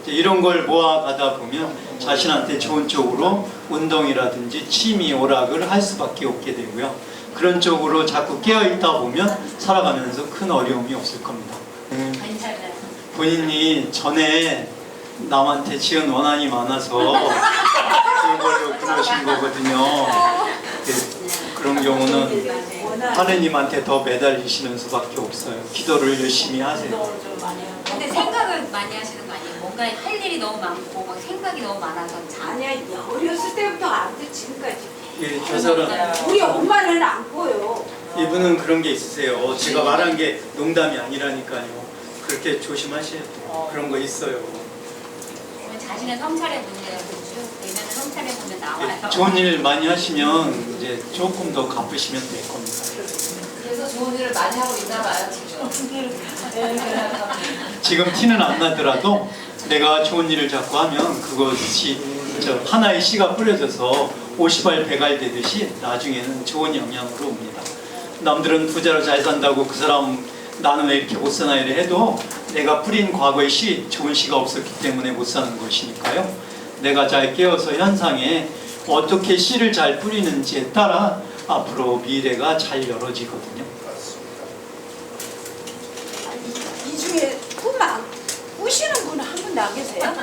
이제 이런 걸 모아가다 보면 자신한테 좋은 쪽으로 운동이라든지 취미, 오락을 할 수밖에 없게 되고요. 그런 쪽으로 자꾸 깨어있다 보면 살아가면서 큰 어려움이 없을 겁니다. 본인이 전에 남한테 지은 원한이 많아서 그걸로 그러신 거거든요. 그런 경우는 하느님한테 더 매달리시는 수밖에 없어요. 기도를 열심히 하세요. 근데 생각을 많이 하시는 거 아니에요? 뭔가 할 일이 너무 많고 막 생각이 너무 많아서 아니야, 어렸을 때부터 안 돼, 지금까지. 예, 저 사람 우리 엄마는 안 보여. 이분은 그런 게 있으세요. 제가 말한 게 농담이 아니라니까요. 그렇게 조심하셔야 돼요. 그런 거 있어요. 자신의 성찰의 문제가 쭉 되면 성찰해 보면 나와요. 좋은 일 많이 하시면 이제 조금 더 갚으시면 될 겁니다. 그래서 좋은 일을 많이 하고 있나 봐요, 지금. 지금 티는 안 나더라도 내가 좋은 일을 자꾸 하면 그것이 하나의 씨가 뿌려져서 50알 100알 되듯이 나중에는 좋은 영향으로 옵니다. 남들은 부자로 잘 산다고 그 사람 나는 왜 이렇게 못 사나 이래 해도 내가 뿌린 과거의 씨, 좋은 씨가 없었기 때문에 못 사는 것이니까요. 내가 잘 깨어서 현상에 어떻게 씨를 잘 뿌리는지에 따라 앞으로 미래가 잘 열어지거든요. 이 중에 꾸시는 분 한 분도 안 계세요?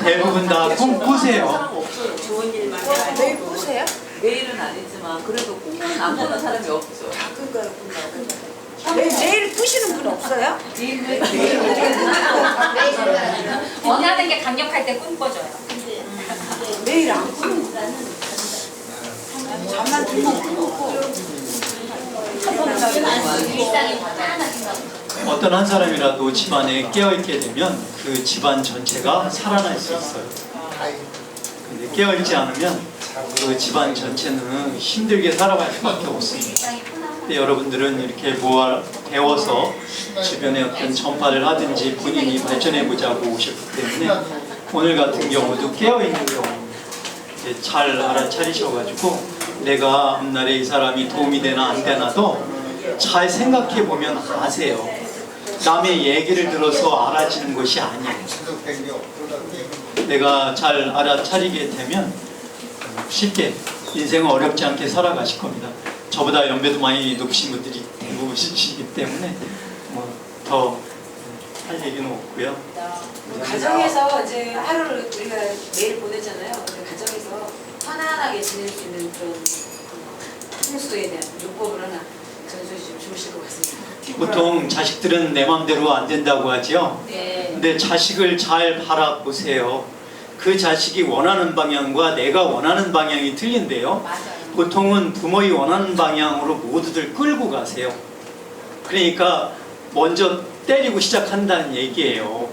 대부분 다 꿈꾸세요. 사람 없어요. 좋은 일만 매일 꾸세요? 매일은 아니지만 그래도 꿈은 안 꾸는 사람이 없죠. 가끔 매일 꾸시는 분 없어요? 원하는 게 강력할 때 꿈꿔줘요. 매일 안 꾸는 잠만 들면 꾸고 일상이 편안하신가 보죠. 어떤 한 사람이라도 집안에 깨어있게 되면 그 집안 전체가 살아날 수 있어요. 근데 깨어있지 않으면 그 집안 전체는 힘들게 살아갈 수밖에 없습니다. 일상이 편안하고. 근데 여러분들은 이렇게 배워서 주변에 어떤 전파를 하든지 본인이 발전해 보자고 오셨기 때문에 오늘 같은 경우도 깨어있는 경우 이제 잘 알아차리셔가지고 내가 앞날에 이 사람이 도움이 되나 안 되나도 잘 생각해 보면 아세요. 남의 얘기를 들어서 알아지는 것이 아니에요. 내가 잘 알아차리게 되면 쉽게 인생은 어렵지 않게 살아가실 겁니다. 저보다 연배도 많이 높으신 분들이 대부분이시기 때문에 뭐 더 할 얘기는 없고요. 가정에서 이제 하루를 우리가 매일 보내잖아요. 근데 가정에서 편안하게 지낼 수 있는 그런 풍수에 대한 요법을 하나 전수해 주시면 좋으실 것 같습니다. 보통 자식들은 내 맘대로 안 된다고 하죠. 네. 근데 자식을 잘 바라보세요. 그 자식이 원하는 방향과 내가 원하는 방향이 틀린데요. 맞아요. 보통은 부모의 원하는 방향으로 모두들 끌고 가세요. 그러니까 먼저 때리고 시작한다는 얘기예요.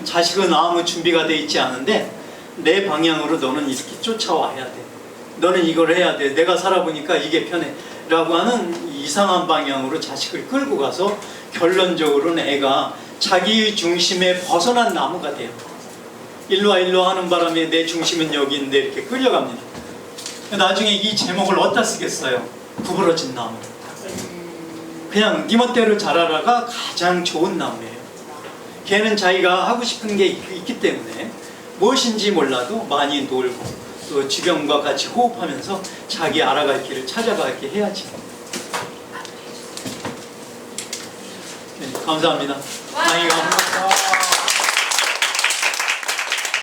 자식은 아무 준비가 돼 있지 않은데 내 방향으로 너는 이렇게 쫓아와야 돼. 너는 이걸 해야 돼. 내가 살아보니까 이게 편해. 라고 하는 이상한 방향으로 자식을 끌고 가서 결론적으로는 애가 자기 중심에 벗어난 나무가 돼요. 일로 와 일로 와 하는 바람에 내 중심은 여기 있는데 이렇게 끌려갑니다. 나중에 이 제목을 어디다 쓰겠어요? 구부러진 나무. 그냥 네 멋대로 자라라가 가장 좋은 나무예요. 걔는 자기가 하고 싶은 게 있기 때문에 무엇인지 몰라도 많이 놀고 또 주변과 같이 호흡하면서 자기 알아갈 길을 찾아가게 해야지. 네, 감사합니다. 강의가